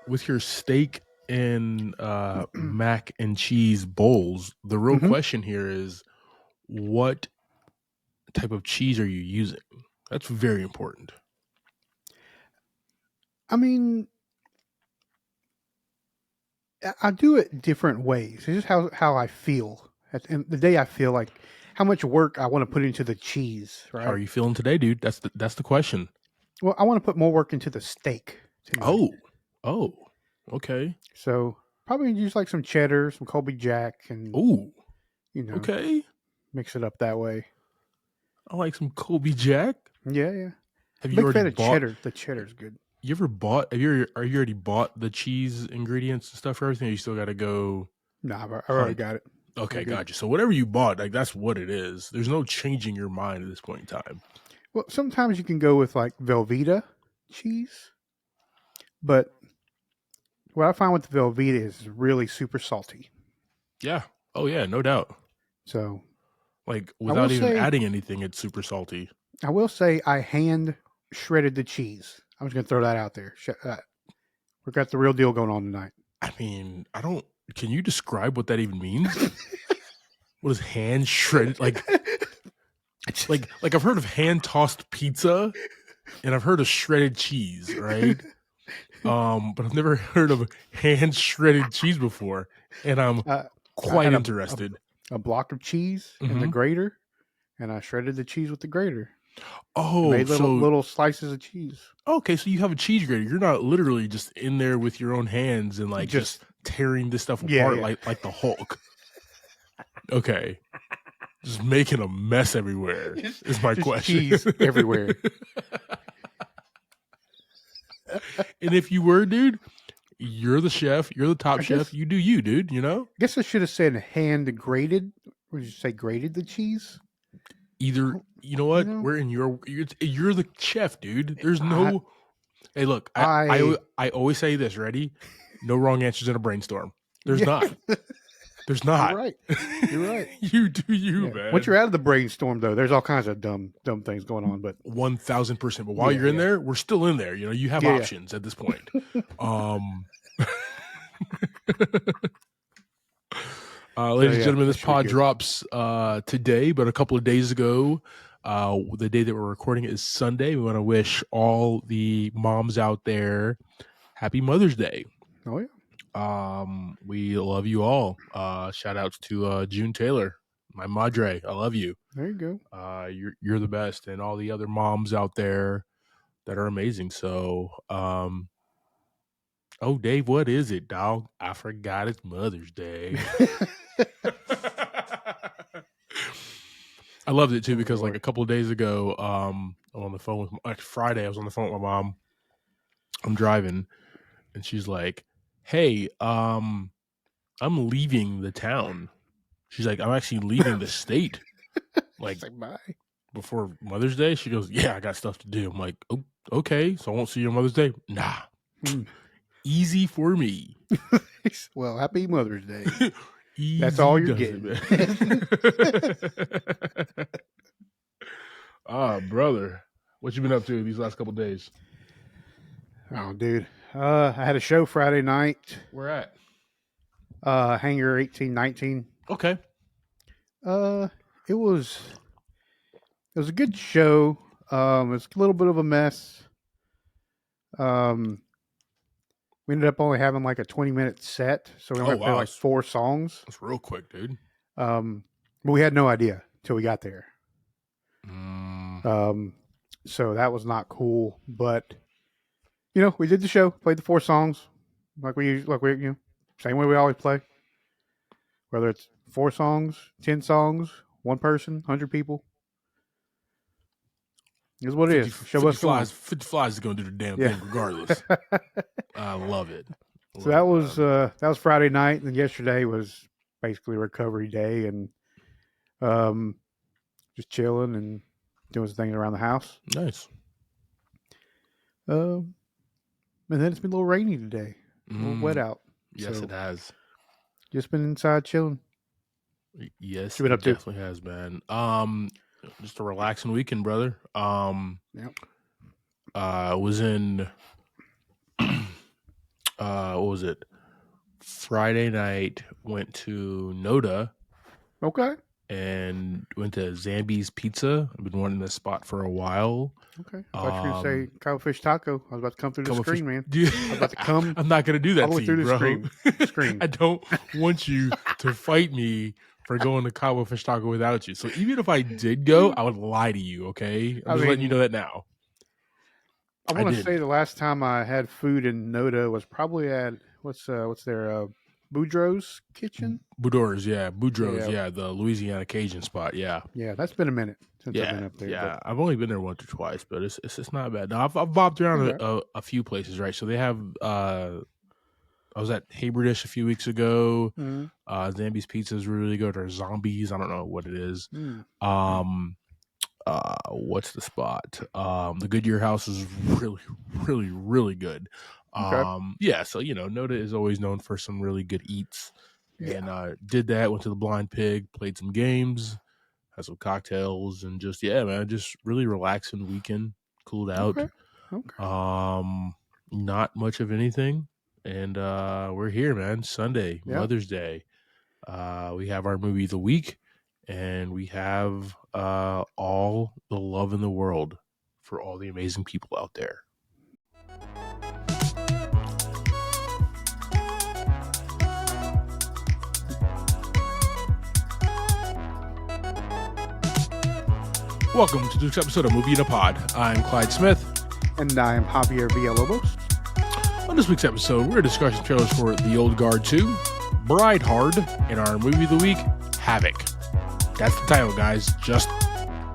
with your steak and mac and cheese bowls, the real Hmm. question here is what type of cheese are you using? That's very important. I mean, I do it different ways. It's just how I feel. At the end of the day, I feel like how much work I want to put into the cheese, How are right? you feeling today, dude? That's the question. Well, I want to put more work into the steak tonight. Oh, oh, okay. So probably use like some cheddar, some Colby Jack, and Oh, you know, okay. mix it up that way. I like some Kobe Jack. Yeah, yeah. Have you Big already fan of bought? cheddar. The cheddar's good. You ever bought? Are you already bought the cheese ingredients and stuff for everything? Or you still got to go Nah, I've already hunt. got it. I'm Okay, good. gotcha. So whatever you bought, like that's what it is. There's no changing your mind at this point in time. Well, sometimes you can go with like Velveeta cheese, but what I find with the Velveeta is really super salty. Yeah. Oh yeah, no doubt. So Like I will without even say, adding anything, it's super salty. I hand shredded the cheese. I'm just gonna throw that out there. We got the real deal going on tonight. I mean, I don't. Can you describe what that even means? What is hand shredded? Like I've heard of hand tossed pizza, and I've heard of shredded cheese, right? But I've never heard of hand shredded cheese before, and I'm uh, I quite had interested. a block of cheese in the Hmm. grater, and I shredded the cheese with the grater. I Oh, made little so little slices of cheese. okay, so you have a cheese grater. You're not literally just in there with your own hands and like just Just tearing this stuff yeah, apart yeah. like the Hulk. Okay, just making a mess everywhere just, is my just question. cheese everywhere. And if you were, dude, you're the chef. You're the top I chef. guess You do you, dude. You know, I should have said hand grated. Would you say grated the cheese? either you know You what know, we're in your you're the chef, dude. There's I no. Hey, look, I I always say this. Ready? No wrong answers in a brainstorm. There's yeah. not. There's You're not. right. You're right. You do you, Yeah. Once man. you're out of the brainstorm, though, there's all kinds of dumb things going on. But 1000%. But while yeah, you're in yeah, there, we're still in there. You know, you have yeah, options at this point. Um, so ladies and yeah, gentlemen, that this should be pod good. drops today, but a couple of days ago, the day that we're recording it is Sunday. We want to wish all the moms out there happy Mother's Day. Oh yeah. We love you all. Shout outs to June Taylor, my madre. I love you. There you go. You're the best, and all the other moms out there that are amazing. So, oh, Dave, what is it, dog? I forgot it's Mother's Day. I loved it too Oh because like Lord. a couple of days ago, I'm on the phone with like Friday. I was on the phone with my mom. I'm driving, and she's like, "Hey, I'm leaving the town." She's like, "I'm actually leaving the state." Like Say bye. before Mother's Day, she goes, "Yeah, I got stuff to do." I'm like, "Oh, okay, so I won't see you on Mother's Day." Nah, Hmm. easy for me. Well, happy Mother's Day. That's all Easy you're does it, getting. man. Ah, brother, what you been up to these last couple days? Oh, dude. I had a show Friday night. Where at? Hangar 1819. Okay. Uh, it was a good show. It's a little bit of a mess. Um, we ended up only having like a 20-minute set, so we Oh only played wow, like four songs. that's real quick, dude. But we had no idea till we got there. Mm, Um, so that was not cool. But we did the show, played the four songs, same way we always play. Whether it's four songs, 10 songs, one person, 100 people, is what it 50, is. Show must go on. 50 flies is gonna do the damn Yeah. thing regardless. I love it. So Love it, man. that was Friday night, and yesterday was basically recovery day, and um, just chilling and doing some things around the house. Nice. Um, and then it's been a little rainy today, a little wet out. Yes, So it has. just been inside chilling. Yes, What you been it up to? definitely has, man. Just a relaxing weekend, brother. Yep. Was in What was it? Friday night went to Noda Okay. and went to Zambi's Pizza. I've been wanting this spot for a while. Okay. I thought you were going to say Cowfish Taco. I was about to come through the Couple fish- screen, man. Dude, I was about to come I'm not gonna do that all the to way through you, the bro. screen. I don't want you to fight me for going to Cabo Fish Taco without you. So even if I did go, I would lie to you. Okay, I'm just letting you know that now. I want to say the last time I had food in Noda was probably at what's their Boudreaux's kitchen. Boudreaux's, yeah, the Louisiana Cajun spot, yeah. Yeah, that's been a minute since I've been up there. Yeah, I've only been there once or twice, but it's not bad. Now, I've bopped around a few places, right? So they have. I was at Haberdish a few weeks ago. Zambi's Pizza is really good, or Zombies. I don't know what it is. What's the spot? The Goodyear House is really, really, really good. Yeah, so Noda is always known for some really good eats. And did that, went to the Blind Pig, played some games, had some cocktails, and just really relaxing weekend, cooled out. Not much of anything. And we're here, man. Sunday, Mother's Day. We have our movie of the week, and we have all the love in the world for all the amazing people out there. Welcome to this episode of Movie in a Pod. I'm Clyde Smith. And I'm Javier Villalobos. On this week's episode, we're discussing trailers for The Old Guard 2, Bride Hard, and our movie of the week, HAVOC. That's the title, guys. Just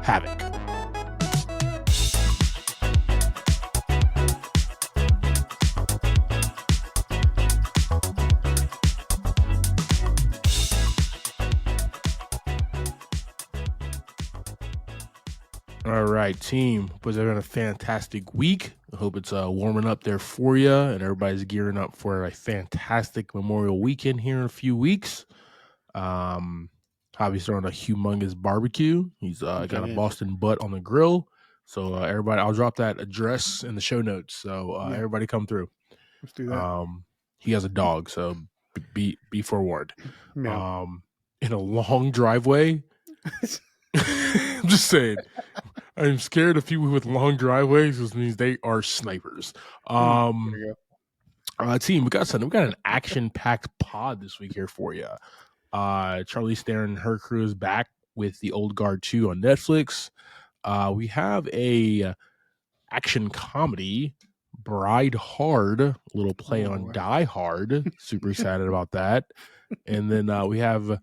HAVOC. All right, team. Hope it's having a fantastic week. I hope it's warming up there for you, and everybody's gearing up for a fantastic Memorial weekend here in a few weeks. Javi's throwing a humongous barbecue. He's got a Boston butt on the grill. So everybody, I'll drop that address in the show notes. So everybody come through. Let's do that. He has a dog, so be forewarned. Yeah. In a long driveway. I'm just saying. I'm scared of people with long driveways, which means they are snipers. Team, we got something. We got an action-packed pod this week here for you. Charlize Theron and her crew is back with The Old Guard 2 on Netflix. We have a action comedy, Bride Hard, a little play on Die Hard. Super excited about that. And then we have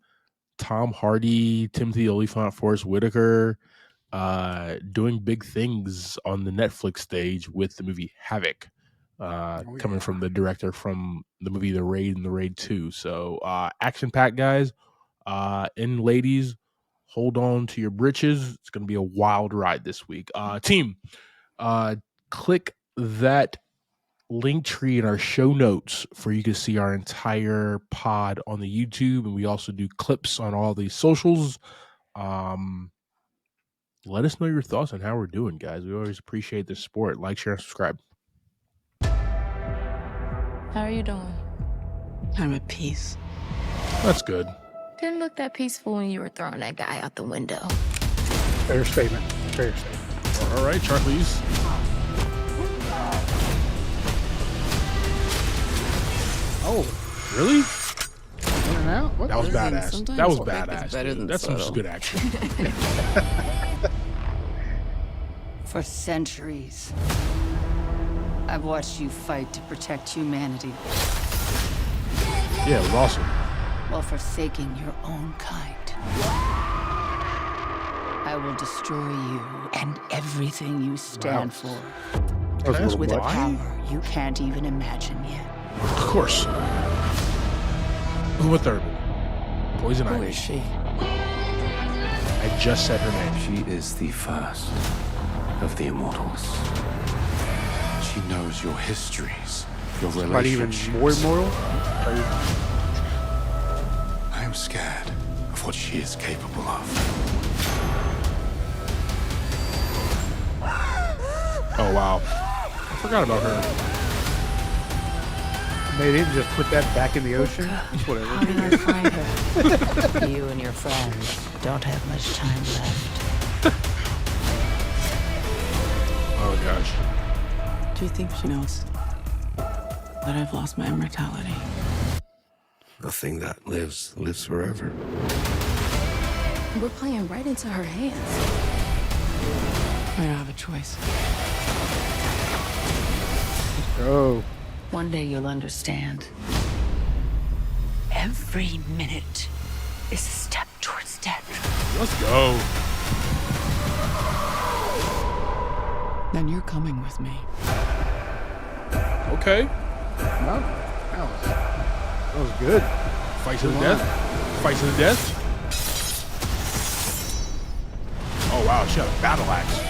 Tom Hardy, Timothy Olyphant, Forrest Whitaker doing big things on the Netflix stage with the movie HAVOC, coming from the director from the movie The Raid and The Raid 2. So action-packed, guys. And ladies, hold on to your britches. It's going to be a wild ride this week. Team, click that link tree in our show notes for you to see our entire pod on the YouTube, and we also do clips on all these socials. Let us know your thoughts on how we're doing, guys. We always appreciate the support. Like, share, and subscribe. How are you doing? I'm at peace. That's good. Didn't look that peaceful when you were throwing that guy out the window. Fair statement. Fair statement. All right, Charlize. Oh, really? In and out? What? That was badass. Sometimes That was quick is badass. better than That's some subtle. good action. For centuries, I've watched you fight to protect humanity Yeah, it was awesome. while forsaking your own kind. I will destroy you and everything you stand for That was a little with a much. power you can't even imagine yet. Of course. Uma Thurman. Poison Who Ivy. is she? I just said her name. She is the first of the immortals. She knows your histories, your Not even relationships. more immoral? I am scared of what she is capable of. Oh, wow. I forgot about her. They didn't just put that back in the ocean. Whatever. How did I find her? You and your friends don't have much time left. Oh gosh. Do you think she knows that I've lost my immortality? Nothing that lives forever. We're playing right into her hands. I don't have a choice. Oh, One day you'll understand. Every minute is a step towards death. Let's go. Then you're coming with me. Okay. no, that was good. Fight to the death. Fight to the death. Oh wow, she had a battle axe.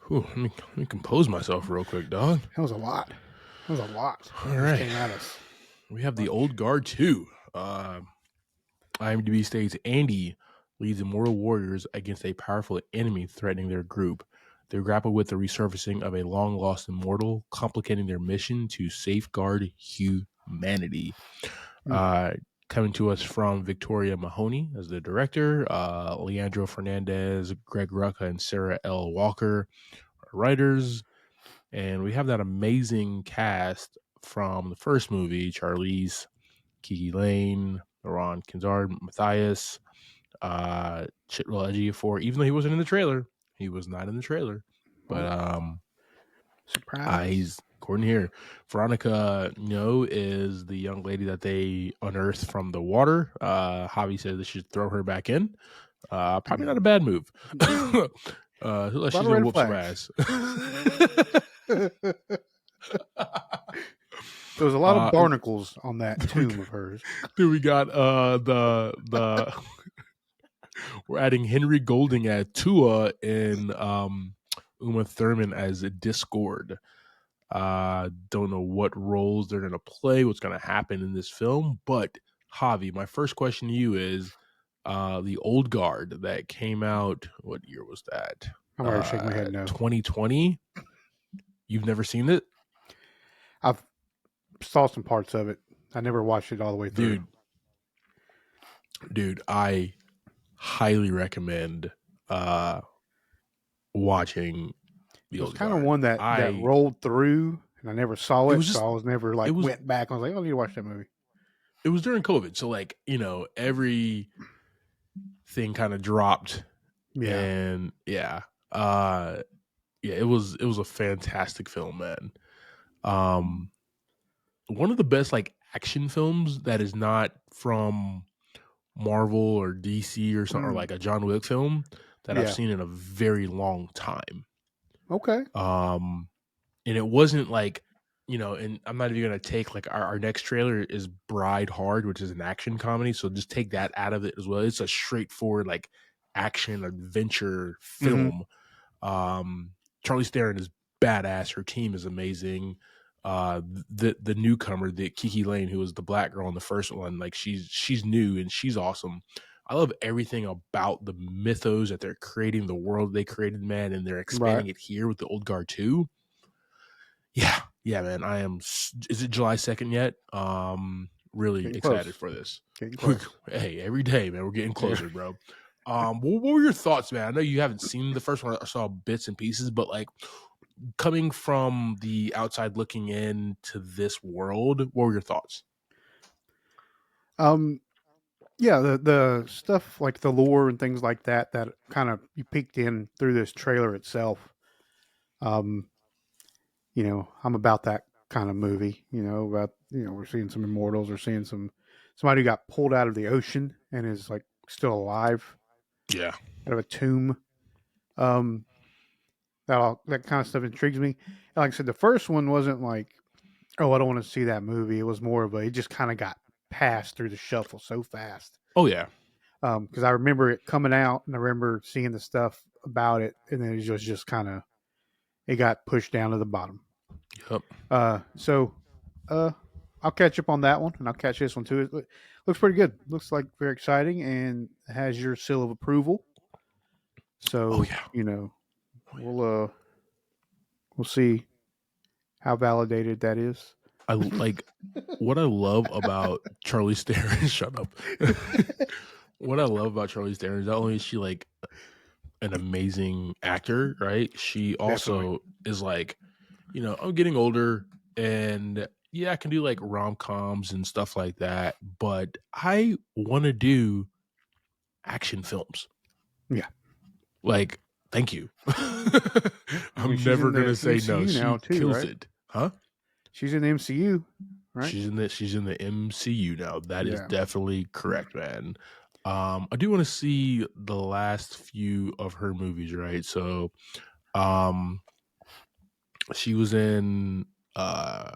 Whew, let me compose myself real quick, dog. That was a lot. That was a lot. All right. Came at us. We have the Old Guard 2. IMDb states Andy leads immortal warriors against a powerful enemy threatening their group. They grapple with the resurfacing of a long lost immortal, complicating their mission to safeguard humanity. Coming to us from Victoria Mahoney as the director, Leandro Fernandez, Greg Rucka, and Sarah L. Walker are writers. And we have that amazing cast from the first movie: Charlize, Kiki Lane, Laurent Kinzard, Matthias, Chitrell Ejiofor. Even though he wasn't in the trailer, he was not in the trailer. But Surprise. he's according here. Veronica No is the young lady that they unearthed from the water. Javi said they should throw her back in. Probably not a bad move. She's gonna red whoop some flags. ass. There was a lot of barnacles on that tomb of hers. Dude, we got the we're adding Henry Golding as Tua and Uma Thurman as Discord. Don't know what roles they're gonna play, what's gonna happen in this film. But Javi, my first question to you is the Old Guard that came out, what year was that? I'm already shaking my head no. 2020. You've never seen it? I've saw some parts of it. I never watched it all the way through. Dude, I highly recommend watching the It was Old kind of Guard. one that rolled through, and I never saw it, was just- so I was never like it was- went back. I was like, oh, I need to watch that movie. It was during COVID, so like, every thing kind of dropped. Yeah, And it was a fantastic film, man. One of the best like action films that is not from Marvel or DC or something, or like a John Wick film that I've seen in a very long time. okay. And it wasn't like, and I'm not even gonna take like our next trailer is Bride Hard, which is an action comedy, so just take that out of it as well. It's a straightforward like action adventure film. Charlize Theron is badass. Her team is amazing. The newcomer, the Kiki Lane, who was the black girl in the first one, like she's new and she's awesome. I love everything about the mythos that they're creating, the world they created, man, and they're expanding it here with the Old Guard 2. Yeah, man. I am. Is it July 2nd yet? Really Getting excited close. for this. Getting close. Hey, every day, man, we're getting closer, bro. What were your thoughts, man? I know you haven't seen the first one. I saw bits and pieces, but like coming from the outside looking in to this world, what were your thoughts? Yeah, the stuff like the lore and things like that kind of you peeked in through this trailer itself. I'm about that kind of movie. About we're seeing some immortals, we're seeing somebody who got pulled out of the ocean and is like still alive. Yeah, out of a tomb. That kind of stuff intrigues me. And like I said, the first one wasn't like, oh, I don't want to see that movie. It was more of it just kind of got passed through the shuffle so fast. Oh yeah. Because I remember it coming out and I remember seeing the stuff about it, and then it was just kind of it got pushed down to the bottom. Yep. So I'll catch up on that one, and I'll catch this one too. looks pretty good. Looks like very exciting and has your seal of approval. So, we'll see how validated that is. I like what I love about Charlize Theron. Shut up. What I love about Charlize Theron is not only is she like an amazing actor, right? She also is like, I'm getting older, and yeah, I can do like rom-coms and stuff like that, but I want to do action films. Yeah. Like, thank you. I'm she's never in the gonna say no. MCU She now too, kills right? it, huh? She's in the MCU, right? She's in the MCU now. That is Yeah. definitely correct, man. I do want to see the last few of her movies, right? So, she was in where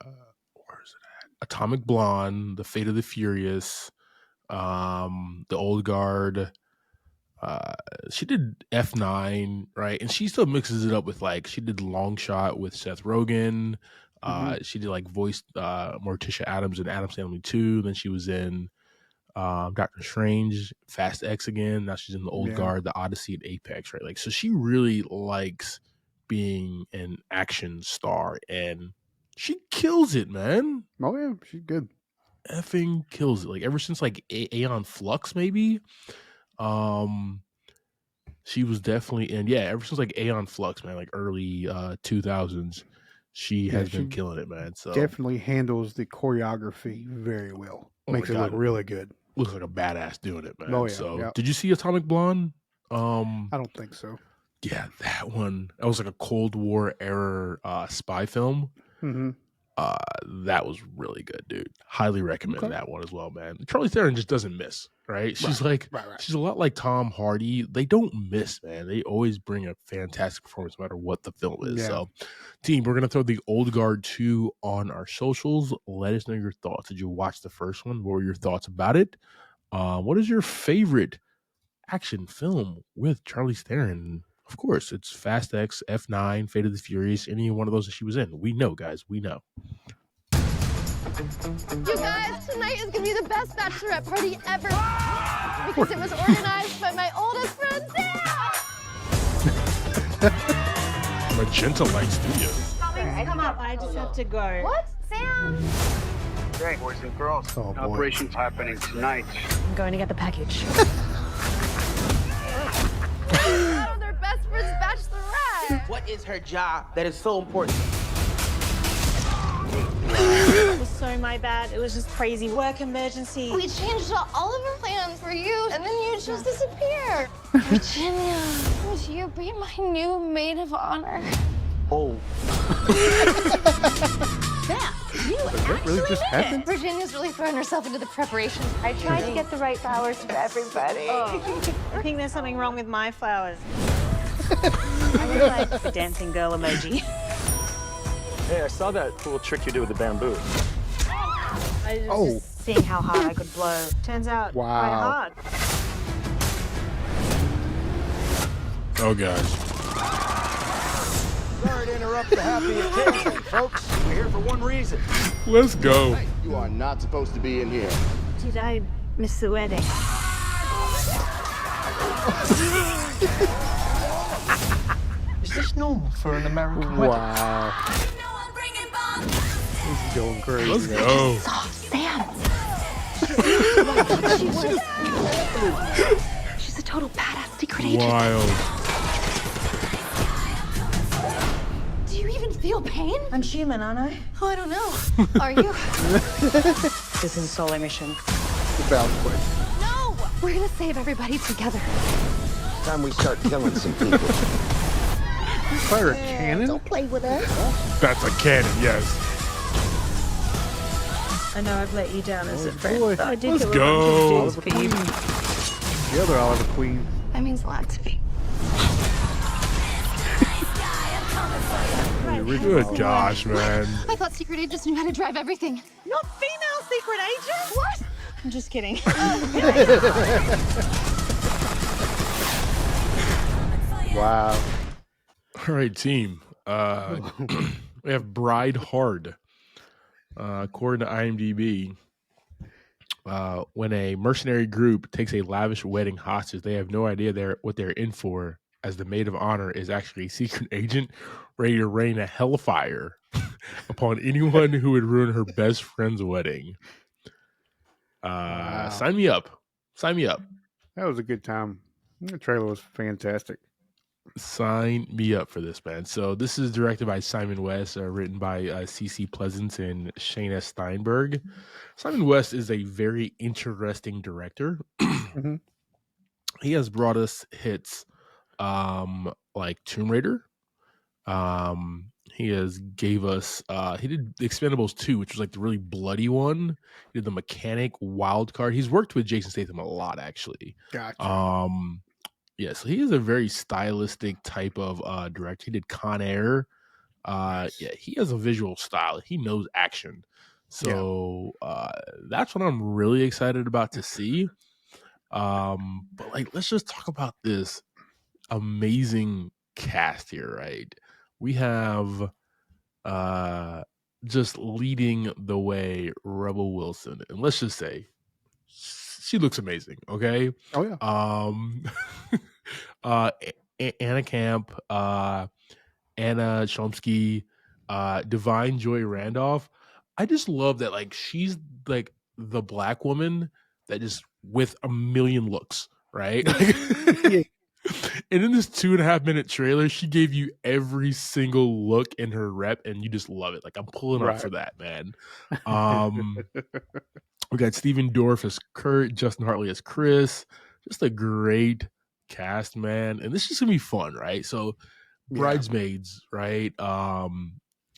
is it at? Atomic Blonde, The Fate of the Furious, The Old Guard. She did F9, right? And she still mixes it up with like she did Long Shot with Seth Rogen. She did like voiced Morticia Adams in Addams Family 2. Then she was in Doctor Strange, Fast X again. Now she's in The Old Guard, The Odyssey, and Apex, right? Like, so she really likes being an action star, and she kills it, man. Oh yeah, she's good. Effing kills it. Like ever since like Aeon Flux, maybe. She was definitely in, ever since like Aeon Flux, man, like early 2000s, she has been killing it, man. So definitely handles the choreography very well. Makes it look really good. Looks like a badass doing it, man. Oh yeah. So did you see Atomic Blonde? I don't think so. Yeah, that one. That was like a Cold War era spy film. Mm-hmm. That was really good, dude. Highly recommend that one as well, man. Charlize Theron just doesn't miss, right? She's she's a lot like Tom Hardy. They don't miss, man. They always bring a fantastic performance no matter what the film is. So, team, we're gonna throw The Old Guard 2 on our socials. Let us know your thoughts. Did you watch the first one? What were your thoughts about it? What is your favorite action film with Charlize Theron? Of course, it's Fast X, F9, Fate of the Furious, any one of those that she was in. We know, guys. We know. You guys, tonight is going to be the best bachelorette party ever. Because it was organized by my oldest friend, Sam. Magenta Light Studio. Come up. I just have to go. What? Sam? Hey, boys and girls. Oh, boy. Operation's happening tonight. I'm going to get the package. Their best friend's bachelorette. What is her job that is so important? It was so my bad. It was just crazy work emergency. We changed all of our plans for you, and then you just disappeared. Virginia, would you be my new maid of honor? Oh. Sam, you that really just happened? Virginia's really throwing herself into the preparations. I tried to get the right flowers for everybody. I think there's something wrong with my flowers. I look like the dancing girl emoji. Hey, I saw that cool trick you did with the bamboo. I was just seeing how hard I could blow. Turns out quite hard. Oh, gosh. Sorry to interrupt the happy occasion, folks. We're here for one reason. Let's go. You are not supposed to be in here. Did I miss the wedding? Is this normal for an American wedding? Wow. This is going crazy. Let's go. Sam. She's a total badass secret agent. Wild. Do you even feel pain? I'm human, aren't I? Oh, I don't know. Are you? This is a solo mission. No! We're gonna save everybody together. Time we start killing some people. Fire a cannon? Don't play with us. That's a cannon, yes. I know I've let you down as a friend, boy. but I did Let's kill go. a bunch of dudes for you. The other Oliver Queen. That means a lot to me. Good gosh, man. I thought secret agents knew how to drive everything. Not female secret agent? What? I'm just kidding. Wow. All right, team. We have Bride Hard. According to IMDb, When a mercenary group takes a lavish wedding hostage, they have no idea what they're in for, as the maid of honor is actually a secret agent ready to rain a hellfire upon anyone who would ruin her best friend's wedding. Wow. Sign me up. Sign me up. That was a good time. The trailer was fantastic. Sign me up for this, man. So this is directed by Simon West, written by CC Pleasance and Shayna Steinberg. Simon West is a very interesting director. Mm-hmm. He has brought us hits like Tomb Raider. He has gave us he did Expendables 2, which was like the really bloody one. He did The Mechanic, Wild Card. He's worked with Jason Statham a lot, actually. Gotcha. Yeah, so he is a very stylistic type of director. He did Con Air. Nice. Yeah, he has a visual style. He knows action. So that's what I'm really excited about to see. But like, let's just talk about this amazing cast here, right? We have just leading the way Rebel Wilson, and let's just say she looks amazing. Okay. Oh yeah. Anna Camp, Anna Chomsky, Divine Joy Randolph. I just love that, like, she's like the black woman that just with a million looks, right? Yeah. And in this 2.5 minute trailer, she gave you every single look in her rep, and you just love it. Like, I'm pulling up for that, man. We got Stephen Dorff as Kurt, Justin Hartley as Chris. Just a great cast, man. And this is just gonna be fun, right? So Bridesmaids, right?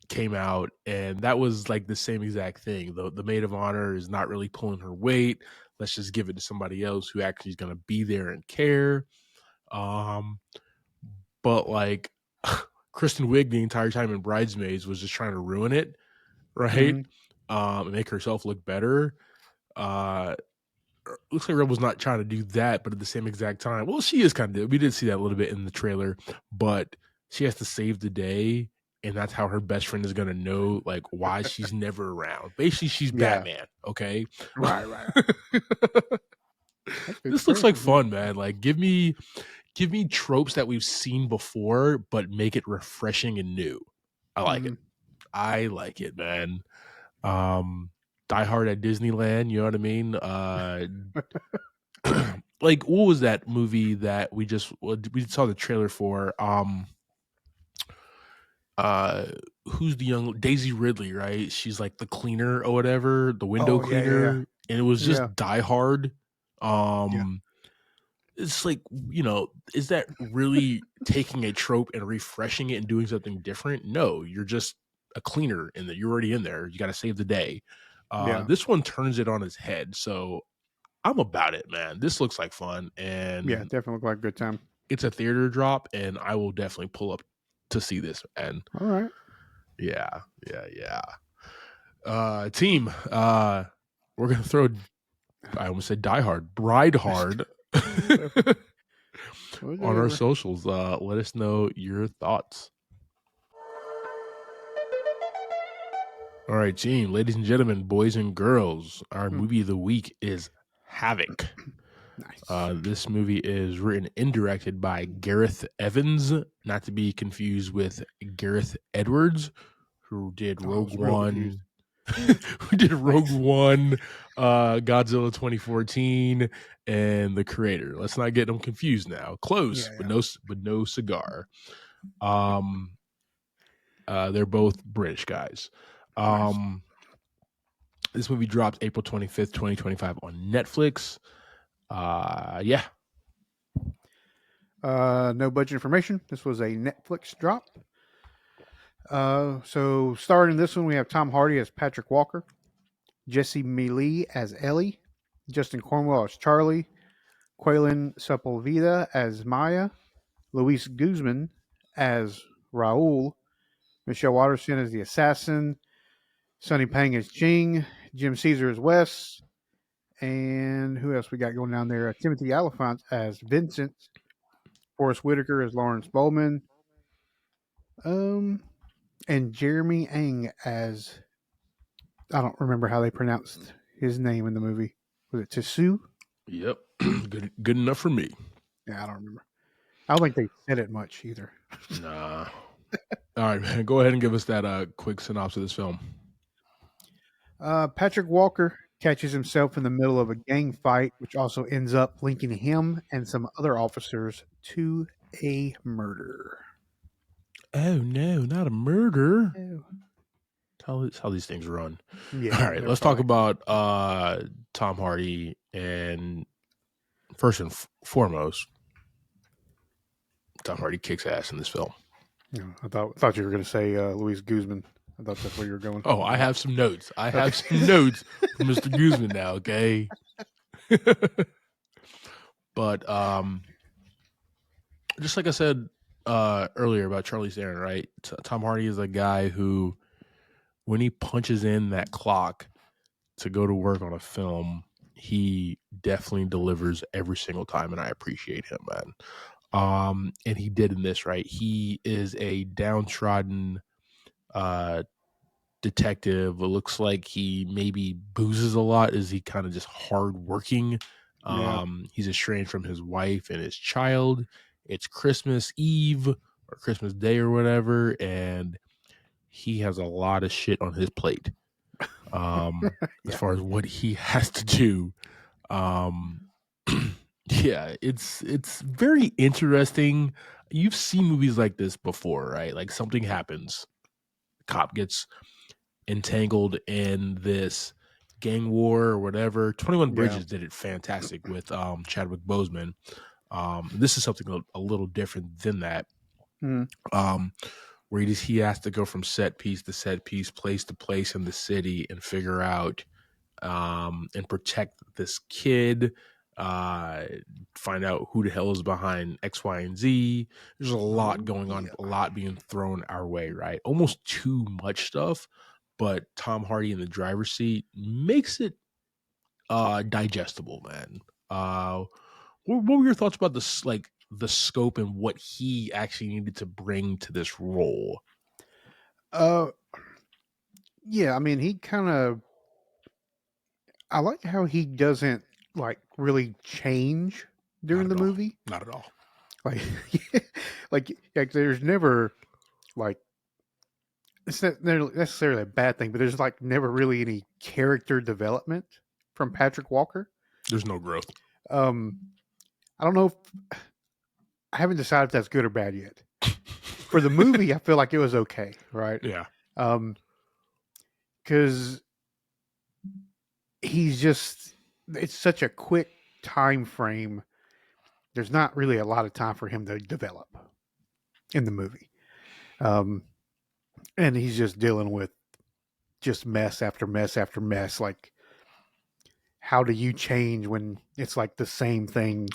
Came out, and that was like the same exact thing. The maid of honor is not really pulling her weight. Let's just give it to somebody else who actually is gonna be there and care. But like Kristen Wiig the entire time in Bridesmaids was just trying to ruin it, right? And make herself look better. Looks like Rebel's not trying to do that, but at the same exact time, well, she is kind of. We did see that a little bit in the trailer, but she has to save the day, and that's how her best friend is gonna know like why she's never around. Basically, she's Batman. Okay, right. This looks like fun, man. Like, give me tropes that we've seen before, but make it refreshing and new. I like it. I like it, man. Die Hard at Disneyland, you know what I mean? Like, what was that movie that we saw the trailer for? Who's the young Daisy Ridley, right? She's like the cleaner or whatever, the window cleaner, and it was just Die Hard. It's like, you know, is that really taking a trope and refreshing it and doing something different? No, you're just a cleaner and you're already in there. You got to save the day. This one turns it on its head. So I'm about it, man. This looks like fun. And yeah, definitely look like a good time. It's a theater drop, and I will definitely pull up to see this. And all right. Yeah. Team, we're going to throw, I almost said Die Hard, Bride Hard on our socials. Let us know your thoughts. All right, team, ladies and gentlemen, boys and girls, our movie of the week is HAVOC. Nice. This movie is written and directed by Gareth Evans, not to be confused with Gareth Edwards, who did Rogue One. Who did Rogue One, Godzilla 2014, and The Creator. Let's not get them confused now. Close, but no cigar. They're both British guys. Nice. This movie dropped April 25th, 2025 on Netflix. No budget information. This was a Netflix drop. So starring in this one, we have Tom Hardy as Patrick Walker, Jesse Mealy as Ellie, Justin Cornwell as Charlie, Quaylen Sepulveda as Maya, Luis Guzman as Raul, Michelle Watterson as the assassin, Sonny Pang as Jing, Jim Caesar as Wes, and who else we got going down there? Timothy Oliphant as Vincent, Forrest Whitaker as Lawrence Bowman, and Jeremy Ang as, I don't remember how they pronounced his name in the movie. Was it Tissue? Yep. Good enough for me. Yeah, I don't remember. I don't think they said it much either. Nah. All right, man. Go ahead and give us that quick synopsis of this film. Patrick Walker catches himself in the middle of a gang fight, which also ends up linking him and some other officers to a murder. Oh no, not a murder. Oh. That's how these things run. Yeah. All right, let's talk about Tom Hardy, and first and foremost, Tom Hardy kicks ass in this film. Yeah, I thought you were going to say Luis Guzman. I thought that's where you were going. Oh, I have some notes. I have some notes from Mr. Guzman now, okay? But just like I said earlier about Charlize Theron, right? Tom Hardy is a guy who, when he punches in that clock to go to work on a film, he definitely delivers every single time, and I appreciate him, man. And he did in this, right? He is a downtrodden detective. It looks like he maybe boozes a lot. Is he kind of just hardworking? Yeah. He's estranged from his wife and his child. It's Christmas Eve or Christmas Day or whatever, and he has a lot of shit on his plate. As far as what he has to do. Yeah, it's very interesting. You've seen movies like this before, right? Like something happens, cop gets entangled in this gang war or whatever. 21 Bridges did it fantastic with Chadwick Boseman. This is something a little different than that. Where he has to go from set piece to set piece, place to place in the city, and figure out and protect this kid. Find out who the hell is behind X, Y, and Z. There's a lot going on, a lot being thrown our way, right? Almost too much stuff, but Tom Hardy in the driver's seat makes it digestible, man. What were your thoughts about this, like the scope and what he actually needed to bring to this role? Yeah, I mean, he kind of, I like how he doesn't like really change during the movie. Not at all. Like, like there's never like, it's not necessarily a bad thing, but there's like never really any character development from Patrick Walker. There's no growth. I don't know if, I haven't decided if that's good or bad yet. For the movie, I feel like it was okay, right? Yeah. Because he's just, it's such a quick time frame. There's not really a lot of time for him to develop in the movie. And he's just dealing with just mess after mess after mess. Like, how do you change when it's like the same thing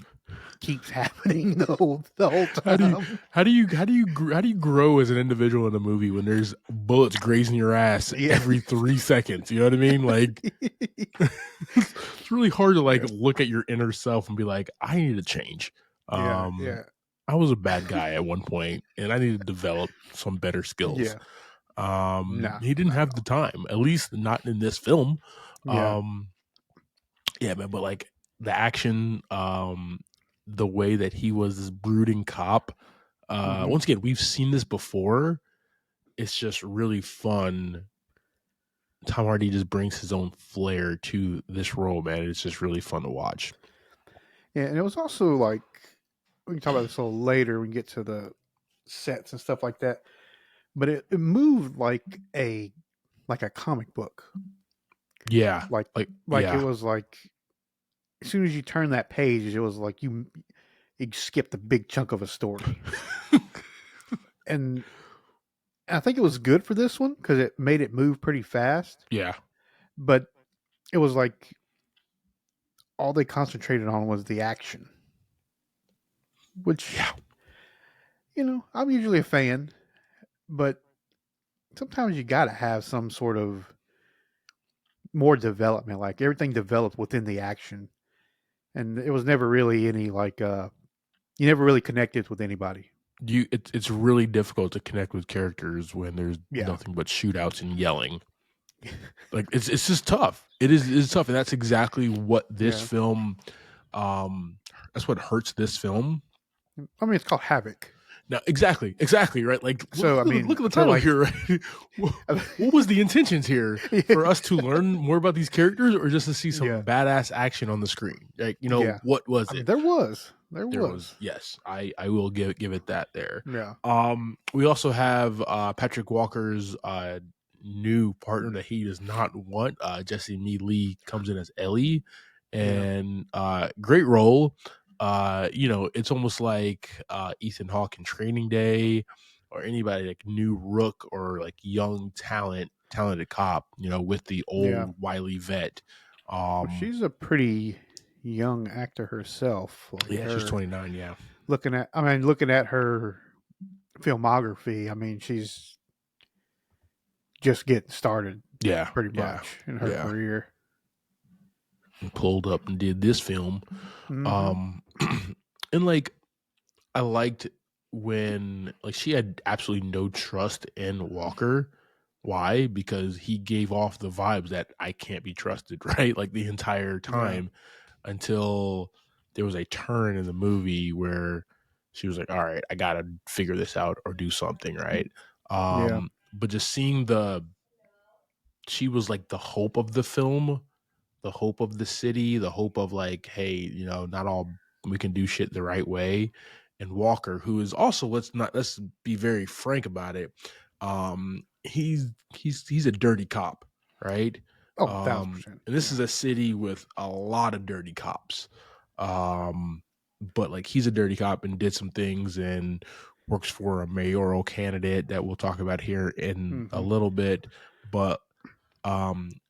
keeps happening the whole time? How do you grow as an individual in a movie when there's bullets grazing your ass every 3 seconds? You know what I mean? Like, it's really hard to look at your inner self and be like, I need to change. I was a bad guy at one point, and I need to develop some better skills. He didn't have the time, at least not in this film. Man, but like the action, the way that he was this brooding cop. Once again, we've seen this before. It's just really fun. Tom Hardy just brings his own flair to this role, man. It's just really fun to watch. Yeah, and it was also like, we can talk about this a little later. We can get to the sets and stuff like that. But it moved like a comic book. Yeah, like it was like, as soon as you turn that page, it was like you skipped a big chunk of a story. And I think it was good for this one because it made it move pretty fast. Yeah, but it was like all they concentrated on was the action, which, I'm usually a fan, but sometimes you got to have some sort of more development. Like, everything developed within the action, and it was never really any you never really connected with anybody. It's really difficult to connect with characters when there's nothing but shootouts and yelling. Like it's just tough. It's tough, and that's exactly what this Yeah. film. That's what hurts this film. I mean, it's called HAVOC. No, exactly, right. Like, So, look, I mean, look at the for, title like- here. Right? What was the intentions here for us to learn more about these characters, or just to see some Yeah. badass action on the screen? Like, Yeah. what was I it? mean, there was. Yes, I will give it that there. Yeah. We also have Patrick Walker's new partner that he does not want. Jesse Mee Lee comes in as Ellie, and great role. It's almost like Ethan Hawke in Training Day, or anybody like new Rook or like young talented cop, with the old wily vet. Well, she's a pretty young actor herself. Like she's 29. Yeah, looking at her filmography, I mean, she's just getting started. Yeah, pretty much in her career. Pulled up and did this film. Mhm. And like I liked when like she had absolutely no trust in Walker. Why? Because he gave off the vibes that I can't be trusted, right? Like the entire time until there was a turn in the movie where she was like, all right, I gotta figure this out or do something, right? But just seeing she was like the hope of the film, the hope of the city, the hope of like, hey, not all we can do shit the right way. And Walker, who is also, let's be very frank about it. He's a dirty cop, right? Oh, 1,000%. And this is a city with a lot of dirty cops. But like he's a dirty cop and did some things and works for a mayoral candidate that we'll talk about here in a little bit. But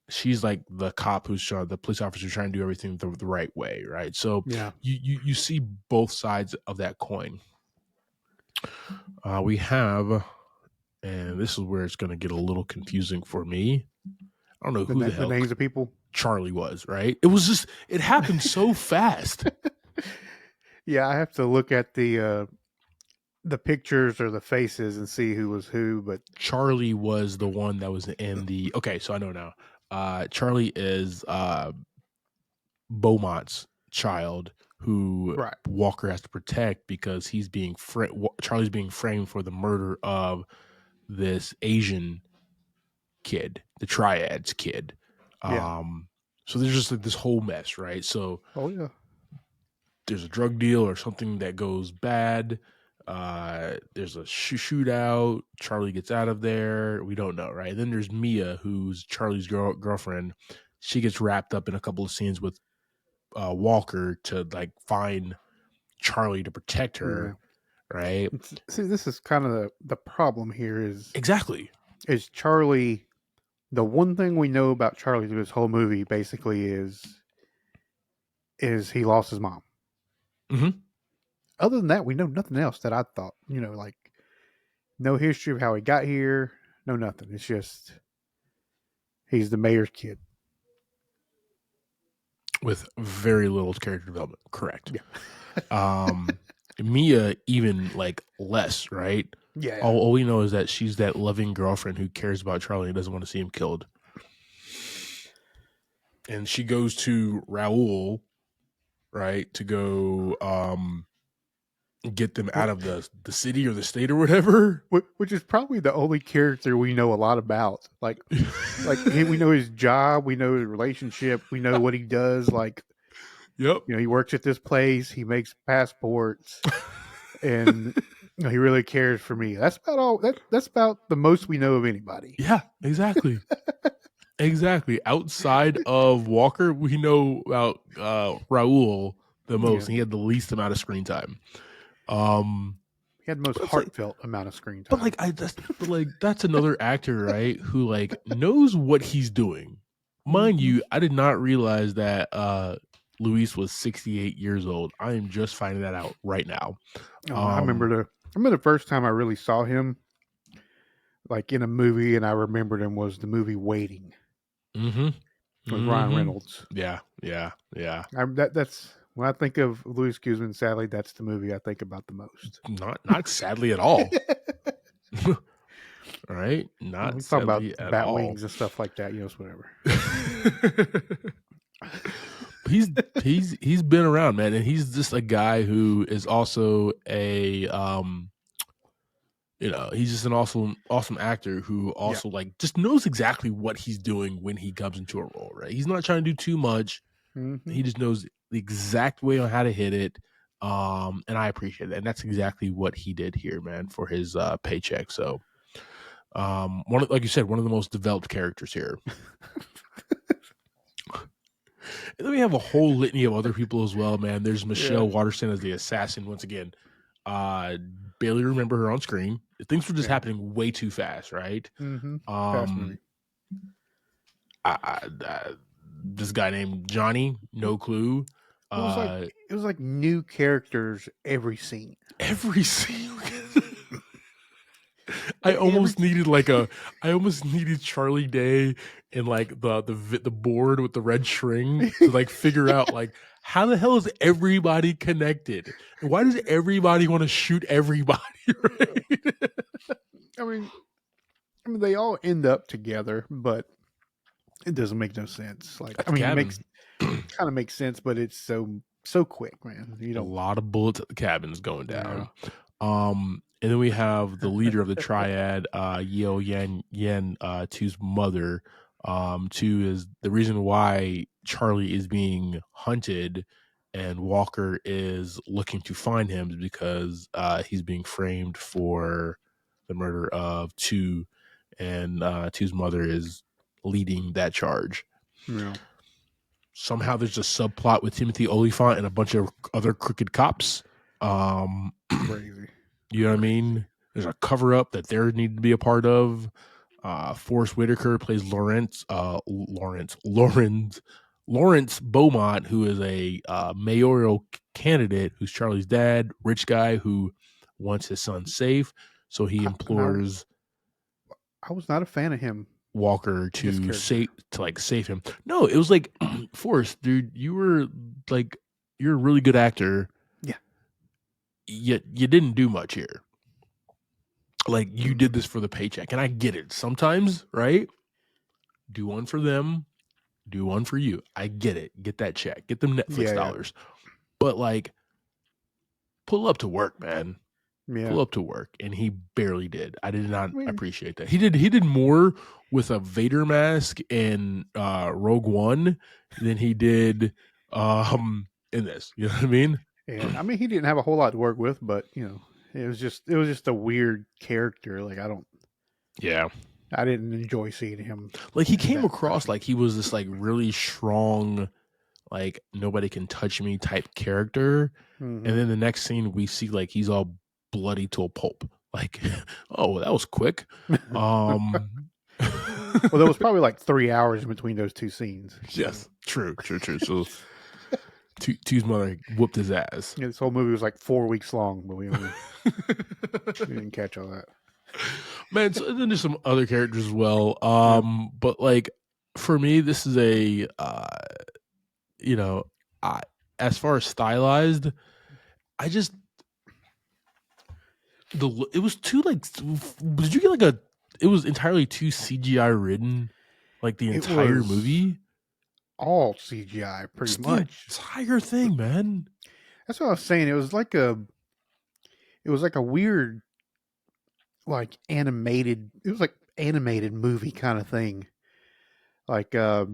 she's like the cop the police officer trying to do everything the right way, right? So you see both sides of that coin. We have, and this is where it's going to get a little confusing for me. I don't know who the hell names of people Charlie was, right? It was just, it happened so fast. Yeah, I have to look at the pictures or the faces and see who was who, but Charlie was the one that was in the, okay, so I know now. Charlie is Beaumont's child who Walker has to protect because he's Charlie's being framed for the murder of this Asian kid, the Triads kid. So there's just like this whole mess, right? So there's a drug deal or something that goes bad. There's a shootout. Charlie gets out of there. We don't know, right? Then there's Mia, who's Charlie's girlfriend. She gets wrapped up in a couple of scenes with Walker to like find Charlie to protect her, right? See, this is kind of the problem here is Charlie. The one thing we know about Charlie through this whole movie basically is he lost his mom. Mm-hmm. Other than that, we know nothing else that I thought, like no history of how he got here, no nothing. It's just he's the mayor's kid. With very little character development. Correct. Yeah. Mia, even like less, right? Yeah. All we know is that she's that loving girlfriend who cares about Charlie and doesn't want to see him killed. And she goes to Raul, right, to go get them out of the city or the state or whatever. Which is probably the only character we know a lot about. Like we know his job, we know his relationship, we know what he does. Like, he works at this place, he makes passports, and he really cares for me. That's about all. That's about the most we know of anybody. Yeah, exactly. Exactly. Outside of Walker, we know about Raul the most. He had the least amount of screen time. He had the most heartfelt amount of screen time. But like that's another actor, right? Who like knows what he's doing. Mind you, I did not realize that Luis was 68 years old. I am just finding that out right now. I remember the first time I really saw him, like in a movie, and I remembered him was the movie Waiting. Mm-hmm. With Ryan Reynolds. Yeah. That's when I think of Louis Guzman. Sadly, that's the movie I think about the most. Not sadly at all. All right, not We talk about 70 at bat all. wings and stuff like that. It's whatever. he's been around, man, and he's just a guy who is also a he's just an awesome actor who also like just knows exactly what he's doing when he comes into a role, right? He's not trying to do too much. Mm-hmm. He just knows the exact way on how to hit it. And I appreciate it. And that's exactly what he did here, man, for his paycheck. So like you said, one of the most developed characters here. And then we have a whole litany of other people as well, man. There's Michelle Waterston as the assassin. Once again, barely remember her on screen. Things were just happening way too fast, right? Mm-hmm. Fast movie. This guy named Johnny, no clue. It was like new characters every scene. Every scene. I almost needed Charlie Day and like the board with the red string to like figure out like how the hell is everybody connected? And why does everybody want to shoot everybody? Right? I mean, they all end up together, but it doesn't make no sense. Like, it makes kind of makes sense, but it's so quick, man. A lot of bullets at the cabins going down. And then we have the leader of the triad, Yeo Yen, Tu's mother. Tu is the reason why Charlie is being hunted and Walker is looking to find him is because he's being framed for the murder of Tu, and Tu's mother is leading that charge. Yeah. Somehow there's a subplot with Timothy Olyphant and a bunch of other crooked cops. Crazy. You know what I mean? There's a cover up that they need to be a part of. Forrest Whitaker plays Lawrence Beaumont, who is a mayoral candidate who's Charlie's dad, rich guy who wants his son safe. So he implores. I was not a fan of him. Walker to save him. No, it was like Forrest, dude, you're a really good actor. Yeah. Yet you didn't do much here. Like you did this for the paycheck, and I get it. Sometimes, right? Do one for them, do one for you. I get it. Get that check. Get them Netflix dollars. But like, pull up to work, man. Yeah. Pull up to work, and he barely did. I did not appreciate that. He did more with a Vader mask in Rogue One than he did in this. You know what I mean? Yeah. I mean, he didn't have a whole lot to work with, but it was just a weird character. Like I didn't enjoy seeing him. Like he came across like he was this like really strong, like nobody can touch me type character, and then the next scene we see like he's all bloody to a pulp. Like, oh, that was quick. Well, there was probably like 3 hours in between those two scenes. Yes, true. So Tu's mother whooped his ass. Yeah, this whole movie was like 4 weeks long, but we didn't catch all that. Man, so then there's some other characters as well. But like for me, this is a as far as stylized, it was too like. Did you get like a? It was entirely too CGI ridden, like the entire movie. All CGI, pretty much. Entire thing, man. That's what I was saying. It was like a weird, like animated. It was like animated movie kind of thing, like a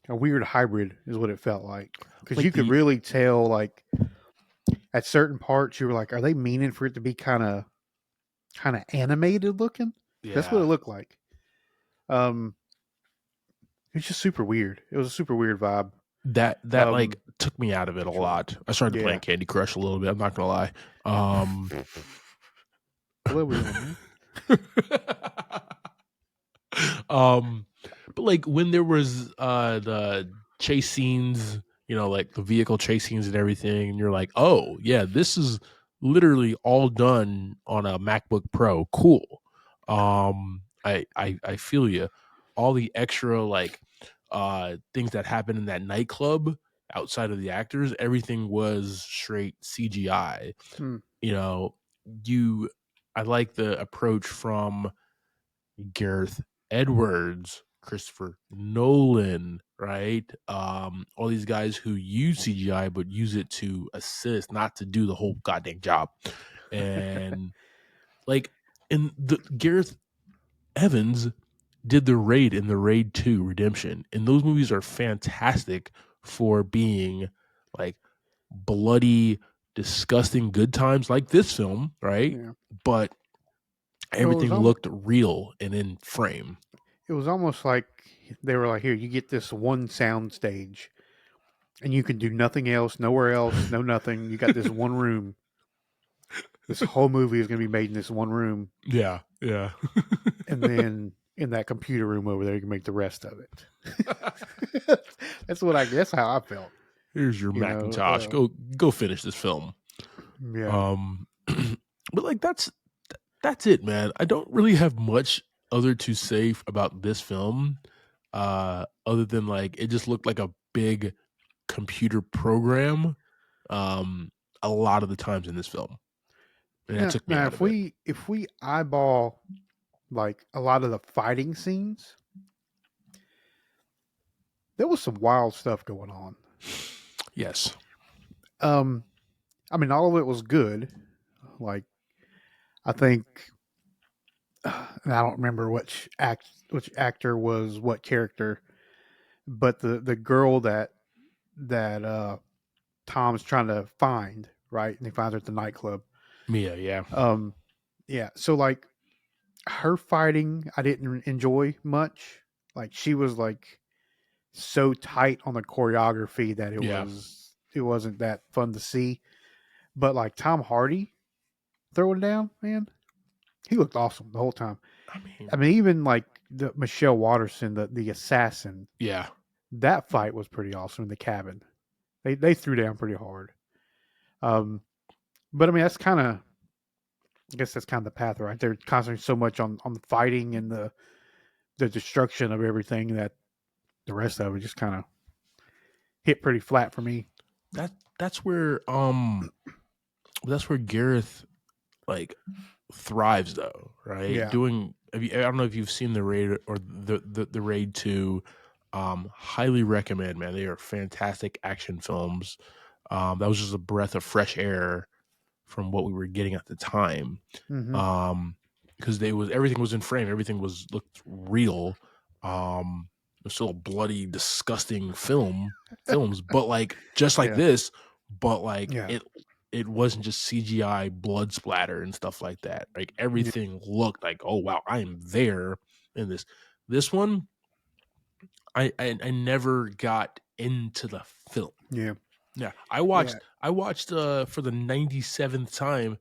weird hybrid is what it felt like. Because like you could really tell, like at certain parts, you were like, "Are they meaning for it to be kind of animated looking?" Yeah. That's what it looked like. It's just super weird. It was a super weird vibe. That like took me out of it a lot. I started playing Candy Crush a little bit. I'm not gonna lie. But like when there was the chase scenes, like the vehicle chase scenes and everything, and you're like, oh yeah, this is literally all done on a MacBook Pro. Cool. I feel you. All the extra like things that happened in that nightclub outside of the actors, everything was straight CGI. I like the approach from Gareth Edwards, Christopher Nolan, right? All these guys who use CGI but use it to assist, not to do the whole goddamn job. And like, and the Gareth Evans did the Raid in the Raid 2 Redemption, and those movies are fantastic for being like bloody, disgusting good times, like this film, right? Yeah. But everything looked real and in frame. It was almost like they were like, here, you get this one sound stage and you can do nothing else, nowhere else, no nothing. You got this one room. This whole movie is going to be made in this one room. Yeah. And then in that computer room over there, you can make the rest of it. That's what I guess how I felt. Here's your Macintosh. Go finish this film. Yeah. But like that's it, man. I don't really have much other to say about this film, other than like it just looked like a big computer program, a lot of the times in this film, and that took me out of it. If we eyeball like a lot of the fighting scenes, there was some wild stuff going on. Yes. I mean, all of it was good. Like, I think, and I don't remember which actor was what character, but the girl that Tom's trying to find, right? And he finds her at the nightclub. Mia, yeah. Yeah. So like her fighting, I didn't enjoy much. Like she was like so tight on the choreography that it wasn't that fun to see. But like Tom Hardy throwing down, man, he looked awesome the whole time. I mean, even like the Michelle Watterson, the assassin. Yeah. That fight was pretty awesome in the cabin. They threw down pretty hard. But I mean, that's kind of, I guess that's kind of the path, right? They're concentrating so much on the fighting and the destruction of everything that the rest of it just kind of hit pretty flat for me. That's where Gareth like thrives though, right? Yeah. I don't know if you've seen the Raid or the Raid 2. Highly recommend, man. They are fantastic action films. That was just a breath of fresh air from what we were getting at the time. Mm-hmm. Because everything was in frame, everything looked real. It was still a bloody, disgusting films, but like just like this, but like it wasn't just CGI blood splatter and stuff like that. Like everything looked like, oh wow, I am there in this. This one, I never got into the film. Yeah. I watched for the 97th time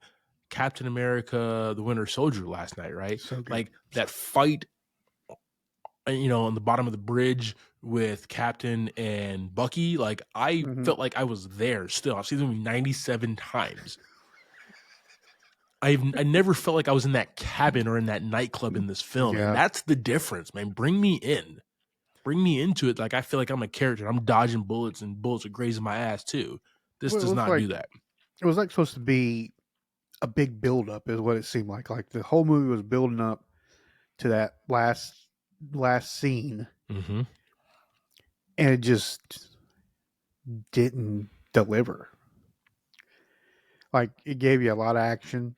Captain America: The Winter Soldier last night, right? So like that fight, on the bottom of the bridge with Captain and Bucky. Like I felt like I was there still. I've seen the movie 97 times. I never felt like I was in that cabin or in that nightclub in this film. Yeah. And that's the difference, man. Bring me in. Bring me into it. Like I feel like I'm a character. I'm dodging bullets and bullets are grazing my ass too. This does not do that. It was like supposed to be a big buildup, is what it seemed like. Like the whole movie was building up to that last scene, and it just didn't deliver. Like it gave you a lot of action,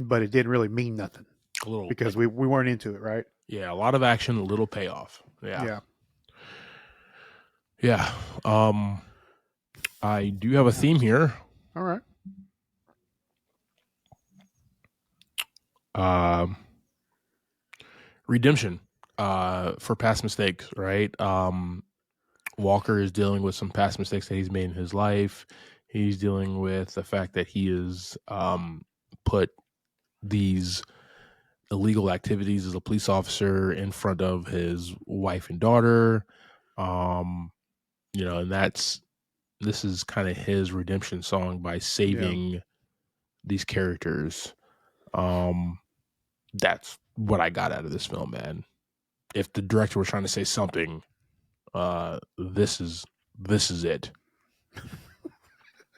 but it didn't really mean nothing. A little, because we weren't into it, right? Yeah, a lot of action, a little payoff. Yeah. I do have a theme here. All right. Redemption for past mistakes, right? Walker is dealing with some past mistakes that he's made in his life. He's dealing with the fact that he has put these illegal activities as a police officer in front of his wife and daughter. And this is kind of his redemption song by saving these characters. That's what I got out of this film, man. If the director was trying to say something, this is it.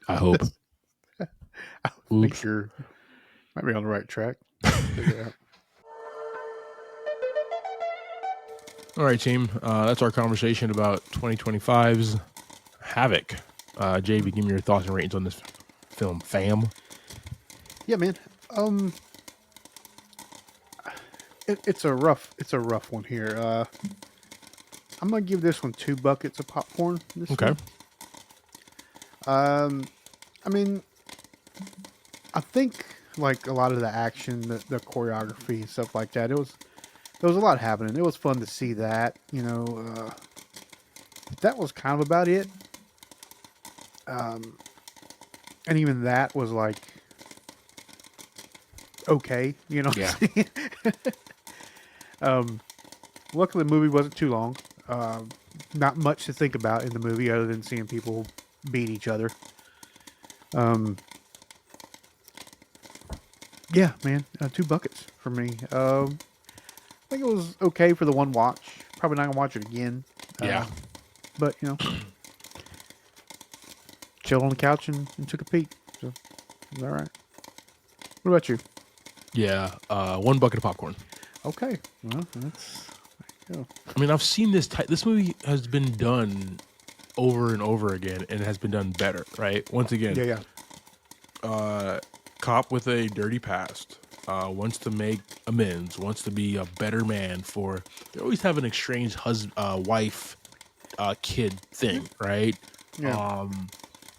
I hope. I think you're might be on the right track. All right, team. That's our conversation about 2025's HAVOC. JV, give me your thoughts and ratings on this film, fam. Yeah, man. It's a rough one here. I'm gonna give this one 2 buckets of popcorn. Okay. I mean, I think like a lot of the action, the choreography and stuff like that. There was a lot happening. It was fun to see that. That was kind of about it. And even that was like okay, Yeah. Luckily, the movie wasn't too long. Not much to think about in the movie other than seeing people beat each other. Yeah, man, 2 buckets for me. I think it was okay for the one watch. Probably not gonna watch it again. Yeah. But chilled on the couch and took a peek. So it was all right. What about you? Yeah. 1 bucket of popcorn. Okay. Well, that's. There you go. I mean, I've seen this. This movie has been done over and over again, and it has been done better. Right? Once again. Yeah. Cop with a dirty past. Wants to make amends. Wants to be a better man for. They always have an estranged wife, kid thing, right? Yeah.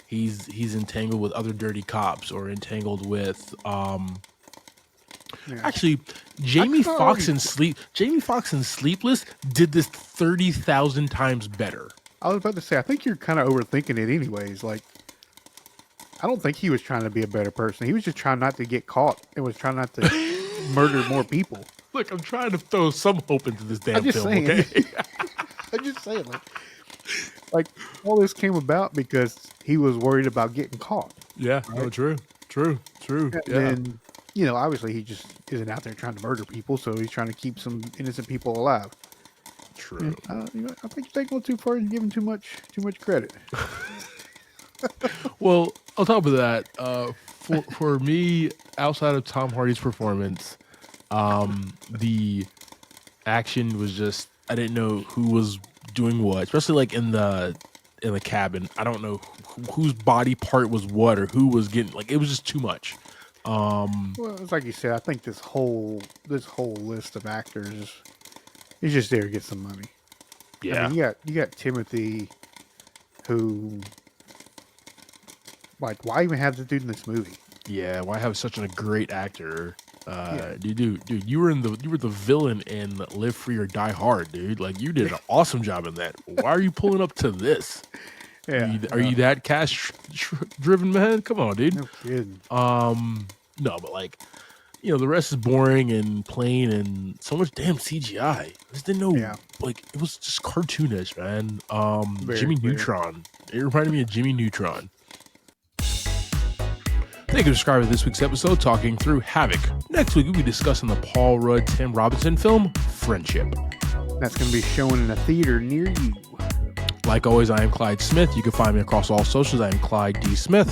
He's entangled with other dirty cops, or entangled with Actually, Jamie Foxx in Sleepless did this 30,000 times better. I was about to say, I think you're kind of overthinking it anyways. Like, I don't think he was trying to be a better person. He was just trying not to get caught. It was trying not to murder more people. Look, I'm trying to throw some hope into this damn film, saying. okay? I'm just saying, like all this came about because he was worried about getting caught. Yeah, right? no, true. And obviously he just isn't out there trying to murder people, so he's trying to keep some innocent people alive. True. I think you're taking a little too far and giving too much credit. Well, on top of that, for me, outside of Tom Hardy's performance, the action was just, I didn't know who was doing what, especially like in the cabin. I don't know whose body part was what, or who was getting, like, it was just too much. Well, it's like you said, I think this whole list of actors is just there to get some money. Yeah. I mean, you got Timothy, who, like, why even have the dude in this movie? Yeah, why have such a great actor? Dude, you were the villain in Live Free or Die Hard, dude. Like, you did an awesome job in that. Why are you pulling up to this? Yeah, are you that cash driven, man? Come on, dude. No kidding. No, but like, the rest is boring and plain and so much damn CGI. I just didn't know. Yeah. Like, it was just cartoonish, man. Very, Jimmy very. Neutron. It reminded me of Jimmy Neutron. Thank you for subscribing to this week's episode, talking through HAVOC. Next week, we'll be discussing the Paul Rudd, Tim Robinson film, Friendship. That's going to be shown in a theater near you. Like always, I am Clyde Smith. You can find me across all socials. I am Clyde D. Smith.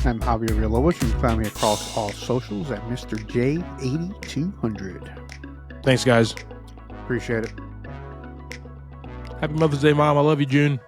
I'm Javier Villalobos. You can find me across all socials at Mr. J8200. Thanks, guys. Appreciate it. Happy Mother's Day, Mom. I love you, June.